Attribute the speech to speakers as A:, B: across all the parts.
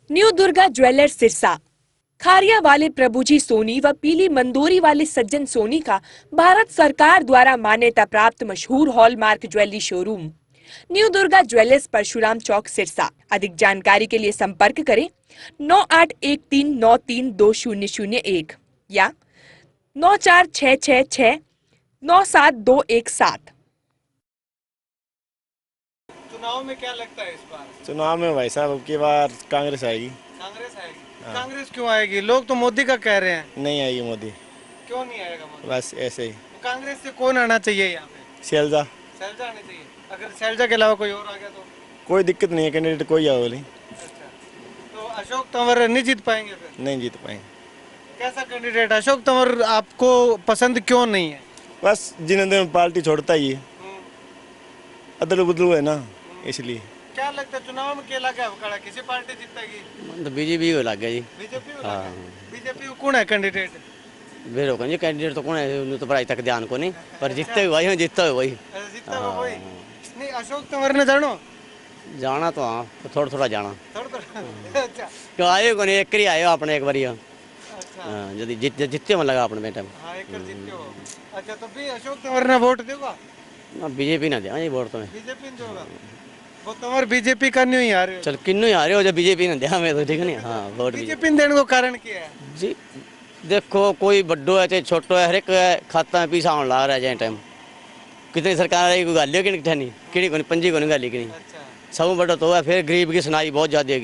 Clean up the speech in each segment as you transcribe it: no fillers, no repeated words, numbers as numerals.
A: New Durga jewellers Sirsa. Khariya वाले प्रभुजी सोनी व पीली मंदोरी वाले सज्जन सोनी का भारत सरकार द्वारा मान्यता प्राप्त मशहूर hallmark jewellery showroom new Durga jewellers Parshuram Chowk Sirsa. अधिक जानकारी के लिए संपर्क करें 9813932001 या 9466697217।
B: चुनाव में क्या लगता है इस बार?
C: चुनाव में भाई साहब अब की बार कांग्रेस आएगी।
B: कांग्रेस आएगी? हाँ। कांग्रेस क्यों आएगी? लोग तो मोदी का कह रहे हैं।
C: नहीं आएगी मोदी।
B: क्यों नहीं आएगा मोदी?
C: बस ऐसे ही।
B: तो कांग्रेस से कौन आना चाहिए यहाँ पे?
C: शैलजा।
B: शैलजा आनी चाहिए। अगर शैलजा के अलावा कोई और आ गया तो?
C: कोई दिक्कत नहीं है, कैंडिडेट कोई आओ नहीं।
B: अच्छा, तो अशोक तंवर नहीं जीत पाएंगे फिर?
C: नहीं जीत पाएंगे।
B: कैसा कैंडिडेट अशोक तंवर आपको पसंद क्यों नहीं है?
C: बस जिन दिन पार्टी छोड़ता ही है, अदल बदलू है ना, इसलिए।
B: क्या लगता है चुनाव में क्या लगा है? किसी पार्टी जीतेगी?
D: तो बीजेपी को लग गया जी।
B: बीजेपी को लगा? बीजेपी को कौन है कैंडिडेट?
D: बेरो कौन जी कैंडिडेट तो कौन है, उन्हें तो पढ़ाई तक ध्यान को नहीं, पर जीतते हुए वही, जीतता हुए वही।
B: जीतता हुआ वही? नहीं अशोक तंवर ने जानो
D: जाना तो हाँ, तो थोड़ा थोड़ा जाना।
B: थोड़ा अच्छा
D: क्यों आयो को नहीं, एक ही आयो अपने एक बारी।
B: अच्छा
D: यदि जीतते मन लगा अपने बेटे में।
B: हाँ एक कर जीतते हो। अच्छा तो भी अशोक तंवर ने वोट देगा?
D: ना बीजेपी ना दिया जी वोट तो मैं।
B: बीजेपी ने देगा? वो तंवर बीजेपी का नहीं आ रहे हो?
D: चल किन्नू ही आ रहे हो, जब बीजेपी ने दिया मैं तो ठीक नहीं। हाँ वोट
B: बीजेपी ने देने को कारण क्या है
D: जी? देखो कोई बड्डो है चाहे छोटो है, हर एक खाता में पैसा आने लग रहा है जाए टाइम। कितनी सरकार आई कोई गालियो कि नहीं, कि कोई पंजी को नहीं गाली कि नहीं। सब बड़ा तो है, फिर गरीब की सुनाई बहुत ज्यादा है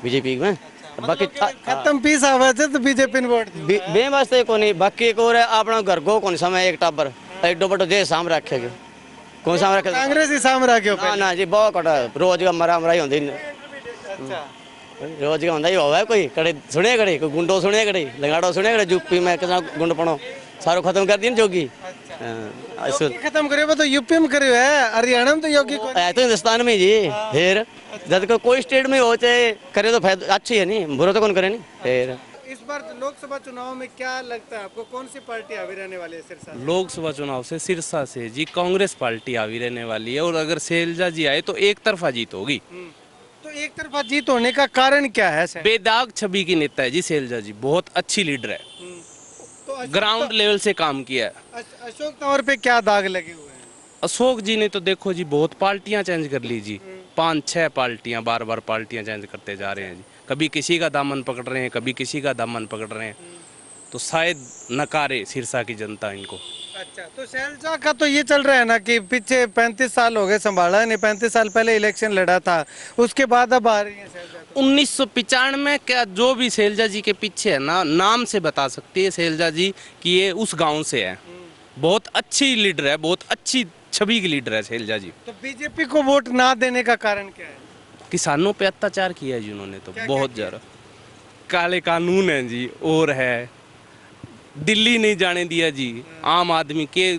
D: बीजेपी में। बाकी
B: खत्म पीस आवाज है तो बीजेपी ने वोट
D: बे वास्ते को नहीं, बाकी एक और है अपना घर को कौन समय एक टाबर एडो बड़ो देश साम रखे कौन साम रखे?
B: कांग्रेस ही साम रखे
D: ना जी बहुत कटा रोज का मरा मराई होती। रोज का होंदा ही होवे कोई कड़े सुने कड़े कोई गुंडो सुने कड़े लगाड़ो सुने कड़े यूपी में कितना गुंड पड़ो सारो खत्म कर दी ना जोगी।
B: खत्म करे तो यूपी में करे है, हरियाणा में तो योगी को
D: है तो हिंदुस्तान में जी। फिर जब कोई स्टेट में हो चाहे करे तो फायदा अच्छी है नहीं, बुरा तो कौन करे नहीं। फिर
B: इस बार लोकसभा चुनाव में क्या लगता है आपको, कौन सी पार्टी आगे रहने वाली है सिरसा?
E: लोकसभा चुनाव से सिरसा से जी कांग्रेस पार्टी आवी रहने वाली है, और अगर शैलजा जी आए तो एक तरफा जीत होगी।
B: तो एक तरफा जीत होने का कारण क्या है सर?
E: बेदाग छवि की नेता है जी शैलजा जी, बहुत अच्छी लीडर है,
B: तो
E: ग्राउंड लेवल से काम किया है।
B: अशोक तंवर पे क्या दाग लगे हुए हैं?
E: अशोक जी ने तो देखो जी बहुत पार्टियां चेंज कर ली जी, 5-6 पार्टियां बार बार पार्टियां चेंज करते जा रहे हैं जी। कभी किसी का दामन पकड़ रहे हैं, कभी किसी का दामन पकड़ रहे हैं, तो शायद नकारे सिरसा की जनता इनको।
B: अच्छा तो शैलजा का तो ये चल रहा है ना कि पीछे 35 साल हो गए संभाला नहीं, 35 साल पहले इलेक्शन लड़ा था, उसके बाद अब आ रही है शैलजा।
E: 1995 में क्या जो भी शैलजा जी के पीछे है ना, नाम से बता सकती है शैलजा जी कि ये उस गांव से है। बहुत अच्छी लीडर है, बहुत अच्छी छवि की लीडर है शैलजा जी।
B: तो बीजेपी को वोट ना देने का कारण क्या है?
E: किसानों पे अत्याचार किया है जी उन्होंने तो
B: क्या
E: बहुत ज्यादा। काले कानून है जी, और है दिल्ली नहीं जाने दिया जी आम आदमी के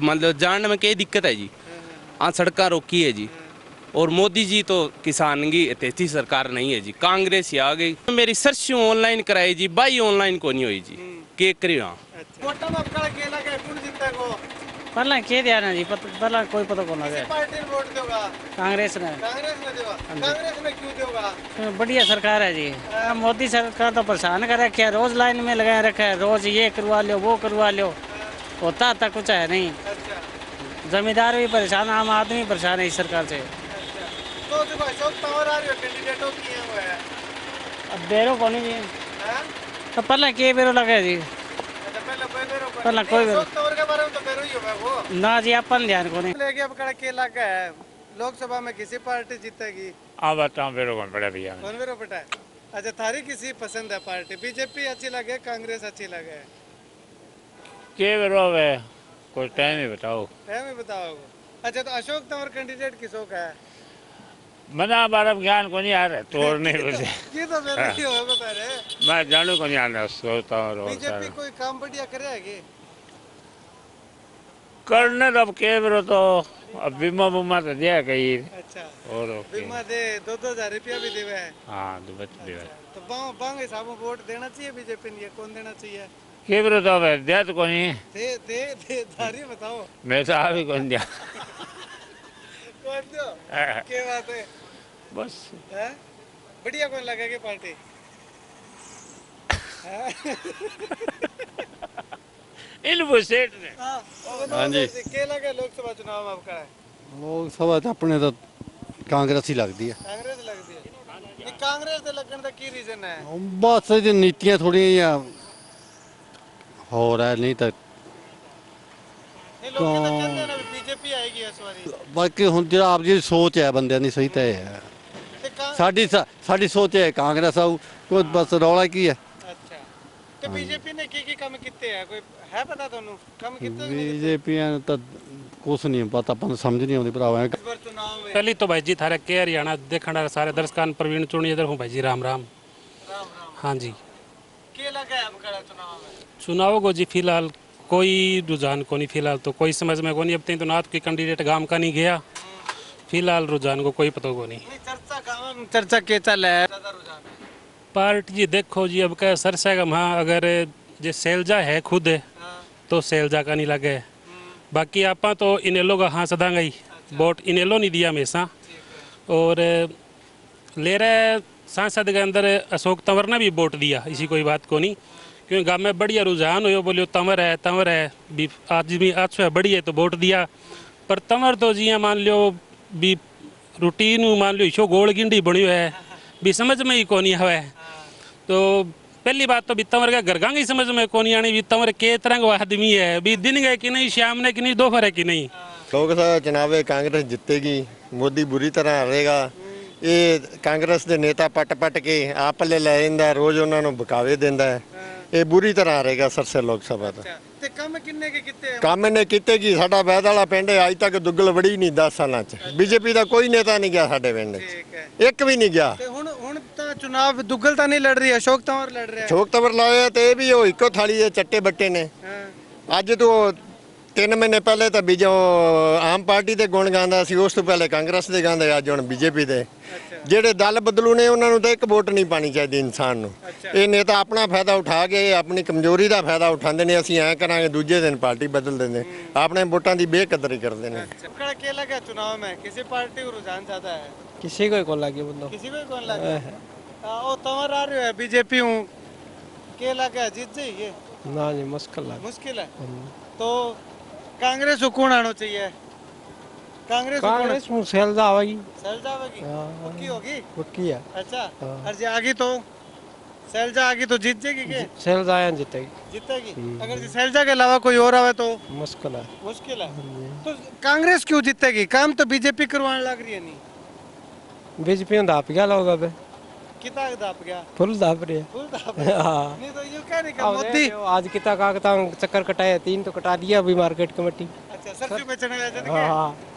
E: मतलब जानने में क्या दिक्कत है जी। हाँ सड़क रोकी है जी, और मोदी जी तो किसान की इतनी सरकार नहीं है जी, कांग्रेस ही आ गई। मेरी सर्चिंग ऑनलाइन कराई जी, बाई ऑनलाइन को नहीं हुई जी, के करियो।
F: पहला के दिया ना जी, पहला कोई पता कौन है।
B: पार्टी वोट देगा?
F: कांग्रेस ने।
B: कांग्रेस में देगा? कांग्रेस में क्यों देगा?
F: बढ़िया सरकार है जी। मोदी सरकार तो परेशान कर रखा है, रोज लाइन में लगाए रखा है, रोज ये करवा लो वो करवा लो, होता तक कुछ है नहीं। जमींदार भी परेशान, आम आदमी परेशान है इस सरकार से।
B: तो देखो अशोक तंवर आ रहे हो, कैंडिडेटों किए हुए हैं।
F: अब बेरो कौन जी, तो पहला के बेरो लगे जी, पहला कोई बेरो
B: के बारे में तो बेरो ही होगा वो
F: ना जी, अपन ध्यान को नहीं
B: लेके। अब कड़ा केला का है, लोकसभा में किसी पार्टी जीतेगी?
G: हाँ बताओ बेरो कौन पड़ा भैया?
B: कौन बेरो पटा है? अच्छा थारी किसी पसंद है पार्टी? बीजेपी अच्छी लगे, कांग्रेस अच्छी लगे?
G: के बेरो है कोई टाइम ही बताओ।
B: टाइम ही बताओ। अच्छा तो अशोक तंवर कैंडिडेट किसों का है?
G: मना बारे में ज्ञान को नहीं आ रहा तोड़ने को से।
B: ये तो मेरे ही होगा पहले।
G: मैं जानू को नहीं आना सोचता हूँ।
B: बीजेपी कोई काम बढ़िया करेगी?
G: करने तो अब के बेरो तो अब बीमा बुमा तो दिया कहीं।
B: अच्छा
G: और
B: बीमा दे 2-2 हजार रुपया भी देवे है।
G: हाँ तो बच दिया।
B: तो बांग हिसाब में वोट देना चाहिए बीजेपी ने, कौन देना चाहिए?
G: के बेरो तो अब दिया तो को नहीं।
B: दे धारी बताओ।
G: मैं तो आ भी कौन दिया।
B: कौन दो? क्या बात है?
G: बस
B: है? बढ़िया कौन लगेगी पार्टी?
G: इन सेठ ने
B: हाँ जी। क्या लगा लोकसभा चुनाव में आपका?
H: लोकसभा तो अपने तो कांग्रेस ही लगती है।
B: कांग्रेस लगती है। नहीं कांग्रेस ਦੇ ਲੱਗਣ ਦਾ ਕੀ ਰੀਜ਼ਨ ਹੈ?
H: बस ये नीतियां थोड़ी हो रहा है नहीं तो
B: ਨਹੀਂ ਲੋਕ ਤਾਂ ਕਹਿੰਦੇ ਨੇ ਬੀਜੇਪੀ ਆਏਗੀ ਇਸ ਵਾਰੀ।
H: बाकी ਹੁਣ ਜਿਹੜਾ ਆਪ ਜੀ ਸੋਚ ਹੈ ਬੰਦਿਆਂ ਦੀ ਸਹੀ ਤਾਂ ਹੈ
B: ਤੇ
H: ਸਾਡੀ ਸੋਚ ਹੈ ਕਾਂਗਰਸ ਆਊ ਕੋਈ ਬਸ ਰੌਲਾ ਕੀ ਹੈ
B: ਅੱਛਾ ਤੇ ਬੀਜੇਪੀ ਨੇ ਕੀ ਕੰਮ ਕੀਤੇ ਆ ਕੋਈ ਹੈ ਪਤਾ ਤੁਹਾਨੂੰ ਕੰਮ ਕੀਤੇ ਕਿ ਨਹੀਂ?
H: बीजेपी ਤਾਂ ਕੁਛ ਨਹੀਂ ਪਤਾ ਆਪਾਂ ਨੂੰ ਸਮਝ ਨਹੀਂ ਆਉਂਦੀ ਭਰਾਵਾ
B: इस बार चुनाव में
I: पहली तो भाई जी थारे के हरियाणा देखना सारे दर्शकां प्रवीण चुनी इधर हूँ भाई जी राम राम।
B: राम राम
I: हाँ जी
B: क्या लगा है आपका चुनाव में?
I: चुनाव को जी फिलहाल कोई रुझान को नहीं, फिलहाल तो कोई समझ में को नहीं। अब तक तो नाथ कोई कैंडिडेट गांव का नहीं गया, फिलहाल रुझान को कोई पता को नहीं।
B: नहीं चर्चा गाँव में चर्चा के चल है ज्यादा रुझान है।
I: पार्टी जी देखो जी अब क्या सरसागम, हाँ अगर जे सैलजा है खुद तो सैलजा का नहीं लगे, बाकी आपा तो इनेलो का हाँ सदांगा ही वोट इनेलो नहीं दिया हमेशा। और ले रहे सांसद के अंदर अशोक तंवर ने भी वोट दिया, इसी कोई बात को नहीं, क्योंकि गाँव में बढ़िया रुझान हो बोलियो तंवर है भी आज भी आज बढ़िया है तो वोट दिया। पर तंवर तो जी मान लो भी रूटीन मान लो इशो गोल गिंडी बनियो है भी समझ में ही को नहीं आवे। तो पहली बात तो भी तंवर का घर ही समझ में को नहीं आनी भी तंवर के तरह का आदमी है भी दिन गए कि नहीं, शाम ने कि नहीं, दोपहर है कि नहीं।
C: लोकसभा चुनाव में कांग्रेस जीतेगी, मोदी बुरी तरह हारेगा। ये कांग्रेस के नेता पट के आप ले लेंदा, रोज उन्होंने बकावे देंदा है, ये बुरी तरह हारेगा सरसे लोकसभा तो।
B: ते काम किन्ने के किते हैं?
C: काम इन्हें किते की साडा बैद वाला पिंड अज तक दुग्गल वड़ी नहीं 10 सालों च। बीजेपी का कोई नेता नहीं गया साडे पिंड
B: ठीक है
C: एक भी नहीं गया।
B: ते हुन तो चुनाव दुग्गल तो नहीं लड़ रही, अशोक तंवर लड़ रहे हैं।
C: छोक तबर लाए तो ये भी वो इको थाली दे चट्टे बट्टे ने।
B: हाँ,
C: अज तो 3 महीने पहले तो बीजो आम पार्टी के गुण गांदा सी, उस तो पहले कांग्रेस के गांदे, अज हुण बीजेपी के। ਜਿਹੜੇ ਦਲ ਬਦਲੂ ਨੇ ਉਹਨਾਂ ਨੂੰ ਤਾਂ ਇੱਕ ਵੋਟ ਨਹੀਂ ਪਾਣੀ ਚਾਹੀਦੀ ਇਨਸਾਨ ਨੂੰ। ਇਹ ਨੇਤਾ ਆਪਣਾ ਫਾਇਦਾ ਉਠਾ ਕੇ ਆਪਣੀ ਕਮਜ਼ੋਰੀ ਦਾ ਫਾਇਦਾ ਉਠਾਉਂਦੇ ਨੇ, ਅਸੀਂ ਐਂ ਕਰਾਂਗੇ ਦੂਜੇ ਦਿਨ ਪਾਰਟੀ ਬਦਲ ਦਿੰਦੇ, ਆਪਣੇ ਵੋਟਾਂ ਦੀ ਬੇਕਦਰੀ ਕਰਦੇ ਨੇ।
B: आपका क्या लगा चुनाव में किसी पार्टी को रुझान ज्यादा है?
F: किसी को कौन लगे बोलो।
B: किसी को कौन लगा? ओ तंवर आ रहे हो बीजेपी हूँ क्या लगा जीत जाएगी?
F: ना जी मुश्किल है।
B: मुश्किल है तो कांग्रेस को कौन आना चाहिए?
F: कांग्रेस में सैलजा आवेगी।
B: सैलजा आवेगी पक्की होगी?
F: पक्की है।
B: अच्छा और जी आगी तो सैलजा आगी तो जीत जाएगी क्या?
F: सैलजा जीतेगी।
B: जीतेगी अगर जी सैलजा के अलावा कोई और आवे तो
F: मुश्किल है।
B: मुश्किल है। तो कांग्रेस क्यों जीतेगी? काम तो बीजेपी करवाने लग रही है। नहीं
F: बीजेपी दाप गया लोग अब
B: कितना दाप गया?
F: फुल दाप रही है।
B: फुल दाप है। नहीं तो यूं क्या नहीं कर मोदी
F: आज कितना कागता चक्कर कटाया, 3 तो कटा दिया अभी मार्केट कमेटी।
B: अच्छा सरसों बेचने ले जाते क्या?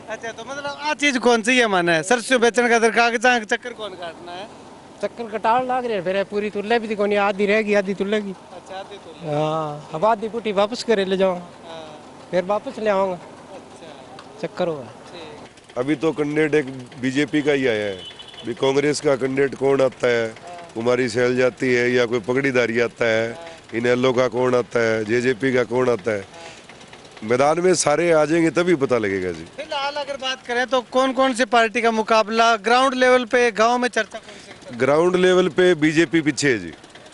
B: अच्छा तो मतलब आ चीज कौन सी है माने सरसों बेचने का कागजा चक्कर कौन काटना है?
F: चक्कर कटाड़ लाग रहे फिर पूरी तुल्ले भी कोनी, आधी रहेगी आधी तुल्लेगी।
B: अच्छा आधी तो
F: हाँ अब आधी पुटी वापस करे ले जाऊँ फिर वापस ले आऊँगा।
B: अच्छा
F: चक्कर होगा।
J: अभी तो कैंडिडेट एक बीजेपी का ही आया है, भी कांग्रेस का कैंडिडेट कौन आता है, कुमारी सैल जाती है या कोई पगड़ीदारी आता है, इनेलो का कौन आता है, जेजेपी का कौन आता है, मैदान में सारे आ जाएंगे तभी पता लगेगा जी।
B: फिलहाल अगर बात करें तो कौन कौन सी पार्टी का मुकाबला ग्राउंड लेवल पे गांव में चर्चा कौन सी?
J: ग्राउंड लेवल पे बीजेपी पीछे है जी,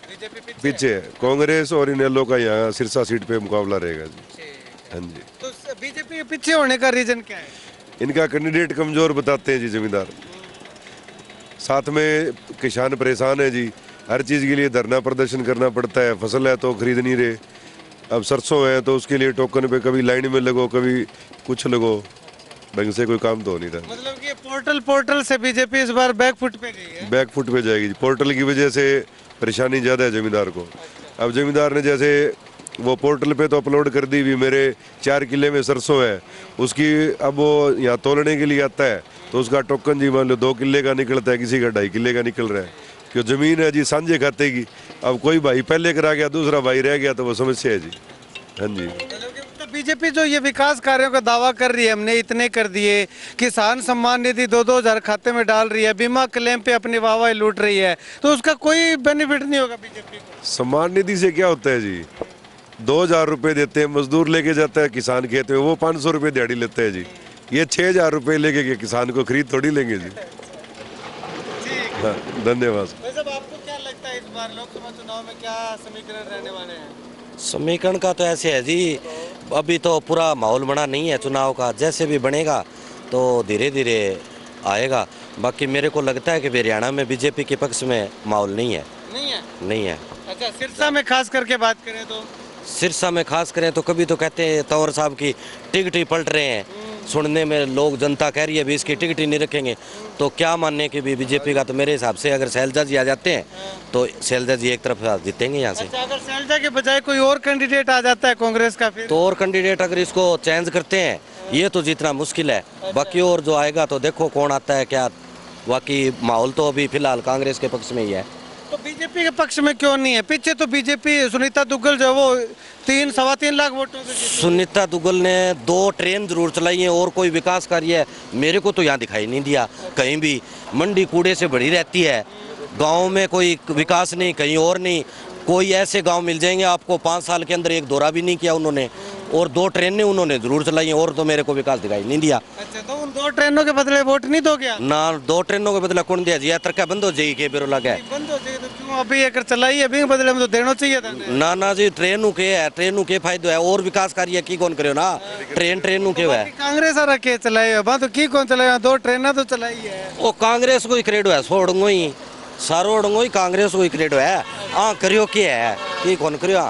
B: बीजेपी
J: पीछे है। कांग्रेस और इनेलो का यहाँ सिरसा सीट पे मुकाबला रहेगा जी। हाँ जी
B: तो बीजेपी के पीछे होने का रीजन क्या है?
J: इनका कैंडिडेट कमजोर बताते हैं जी जमींदार, साथ में किसान परेशान है जी, हर चीज़ के लिए धरना प्रदर्शन करना पड़ता है, फसल है तो खरीद नहीं रहे, अब सरसों है तो उसके लिए टोकन पे कभी लाइन में लगो कभी कुछ लगो, ढंग से कोई काम तो हो नहीं रहा।
B: मतलब कि पोर्टल से बीजेपी इस बार बैकफुट पे गई है।
J: बैकफुट पे जाएगी, पोर्टल की वजह से परेशानी ज़्यादा है जमींदार को। अब जमींदार ने जैसे वो पोर्टल पे तो अपलोड कर दी भी मेरे 4 किले में सरसों है, उसकी अब वो यहाँ तोलने के लिए आता है तो उसका टोकन जी मान लो 2 किले का निकलता है, किसी का 2.5 किले का निकल रहा है, क्यों ज़मीन है जी सांझे खाते की। अब कोई भाई पहले करा गया दूसरा भाई रह गया तो वो समस्या है जी। हाँ जी
B: तो बीजेपी जो ये विकास कार्यों का दावा कर रही है हमने इतने कर दिए, किसान सम्मान निधि 2-2 हज़ार खाते में डाल रही है, बीमा क्लेम पे अपनी वाहवाही लूट रही है, तो उसका कोई बेनिफिट नहीं होगा बीजेपी को।
J: सम्मान निधि से क्या होता है जी, 2,000 रुपये देते हैं, मजदूर लेके जाता है किसान खेत में, वो 500 रुपये दिहाड़ी लेते हैं जी। ये 6,000 रुपये लेके किसान को खरीद थोड़ी लेंगे जी। हाँ, धन्यवाद।
B: वैसे अब आपको क्या लगता है इस बार लोकसभा चुनाव में क्या समीकरण रहने वाले हैं?
K: समीकरण का तो ऐसे है जी, अभी तो पूरा माहौल बना नहीं है चुनाव का, जैसे भी बनेगा तो धीरे धीरे आएगा। बाकी मेरे को लगता है कि हरियाणा में बीजेपी के पक्ष में माहौल नहीं है। नहीं है।
B: अच्छा, सिरसा में खास करके बात करें तो?
K: सिरसा में खास करें तो कभी तो कहते हैं तंवर साहब की टिकट ही पलट रहे हैं, सुनने में लोग जनता कह रही है भी इसकी टिकट ही नहीं रखेंगे, तो क्या मानने की भी बीजेपी का। तो मेरे हिसाब से अगर शैलजा जी आ जाते हैं तो शैलजा जी एक तरफ जीतेंगे यहाँ से।
B: अच्छा, अगर शैलजा के बजाय कोई और कैंडिडेट आ जाता है कांग्रेस का फिर?
K: तो और कैंडिडेट अगर इसको चेंज करते हैं ये तो जीतना मुश्किल है। बाकी और जो आएगा तो देखो कौन आता है क्या। बाकी माहौल तो अभी फिलहाल कांग्रेस के पक्ष में ही है।
B: तो बीजेपी के पक्ष में क्यों नहीं है? पीछे तो बीजेपी सुनीता दुग्गल जो वो 3-3.25 लाख वोटों से जीती।
K: सुनीता दुग्गल ने 2 ट्रेन जरूर चलाई है और कोई विकास कार्य मेरे को तो यहाँ दिखाई नहीं दिया कहीं भी। मंडी कूड़े से भरी रहती है, गांव में कोई विकास नहीं, कहीं और नहीं। कोई ऐसे गांव मिल जाएंगे आपको 5 साल के अंदर एक दौरा भी नहीं किया उन्होंने, और 2 ट्रेनें उन्होंने जरूर चलाई हैं और तो मेरे को विकास दिखाई नहीं दिया।
B: अच्छा, तो उन 2 ट्रेनों के बदले वोट नहीं दोगे आप?
K: ना 2 ट्रेनों के बदले कौन दिया जी? तरक्का बंद हो जाएगी के बेरो लगा
B: बंद हो जाएगी तो क्यों अभी अगर चलाई अभी बदले में तो देना चाहिए था
K: ना जी। ट्रेनों के है, ट्रेनों के फायदे है और विकास कार्य की कौन करे ना। ट्रेनों के है
B: कांग्रेस आ रखे चलाई तो की कौन चलाए? 2 ट्रेन तो चलाई है
K: वो कांग्रेस को ही क्रेडो है, छोड़ूंगो ही सारो उड़ूंगो ही कांग्रेस को ही क्रेडो है। हाँ करियो क्या है की कौन करियो।